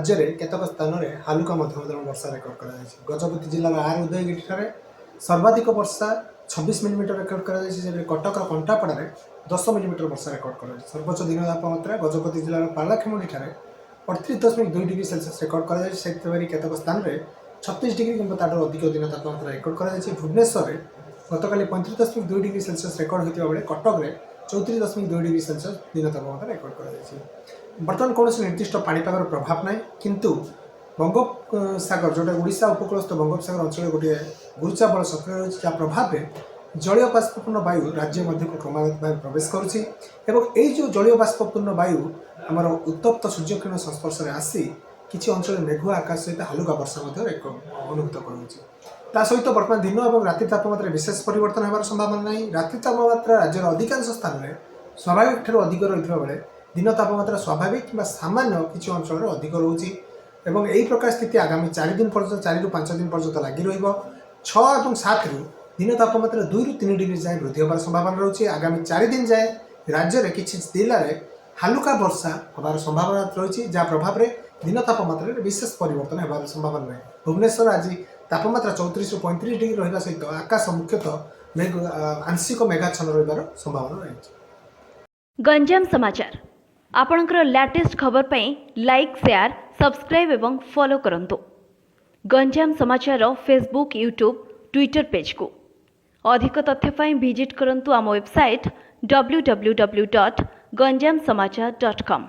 राज्य में केतक स्थान में हालुका मध्यम वर्षा रेकर्ड कर गजपति जिलार आर उदयगिरी सर्वाधिक वर्षा 26 मिलीमीटर रेकर्ड कर कटक कंटापड़ा 10 मिलीमीटर वर्षा रेकर्ड कर सर्वोच्च दिन तापमात्रा Gajapati जिलार Paralakhemundi 38.2 degree Celsius record कर केतक स्थान में 36 डिग्री कि अधिक दिन तापमात्रा रेकर्ड कर भुवनेश्वर में गतकाली 35.2 डिग्री सेल्सियस रेकर्ड होता बेले कटक में 34.2 डिग्री सेल्सियस दिन तापमात्रा रेकर्ड कर बर्तमान कौन निर्दिष्ट पाणीपागर प्रभाव ना किंतु बंगोपसागर जोटा ओडिशा उपकूलस्थ बंगोपसागर अंचल गोटे गुरुचा बल सक्रिय रही जहाँ प्रभाव में जलीय बाष्पूर्ण वायु राज्य मध्य क्रमागत भाव प्रवेश करुँच जो जलीय बाष्पूर्ण वायु आमर उत्तप्त सूर्यकिरण संस्पर्श में आसी किसी अंचल मेघुआ आकाश सहित हालुका वर्षा अनुभूत कर सहित बर्तमान दिन और राति तापमात्रा विशेष परिवर्तन होबार संभावना नहीं। राति तापमात्रा राज्यर अधिकांश स्थान में स्वाभाविक ठार अधिक रही बेले दिन तापमात्रा स्वाभाविक कि सामान्य किसी अंचल अधिक रोचे एवं यही प्रकार स्थिति आगामी 4 दिन पर्यटन 4 ରୁ 5 दिन पर्यटन लगी रही 6 और 7 रु दिन तापमात्रा 2 ରୁ 3 डिग्री जाए वृद्धि होबार संभावना रही। आगामी 4 दिन जाए राज्य में किसी जिले में हालुका वर्षा होबार संभावना रही जहाँ प्रभाव में दिन तापमात्रा विशेष परिवर्तन होबार संभावना नहीं। भुवनेश्वर आज तापमात्रा 34 ରୁ 35 डिग्री रहा सहित आकाश मुख्यतः आंशिक मेघाच्छन्न रहिबार संभावना रही। गंजाम समाचार आपणकर लेटेस्ट खबर पई लाइक शेयर सब्सक्राइब एवं फॉलो करंतु। गंजाम समाचार फेसबुक यूट्यूब ट्विटर पेज को अधिक तथ्य पई विजिट करंतु आम वेबसाइट www.ganjamsamachar.com।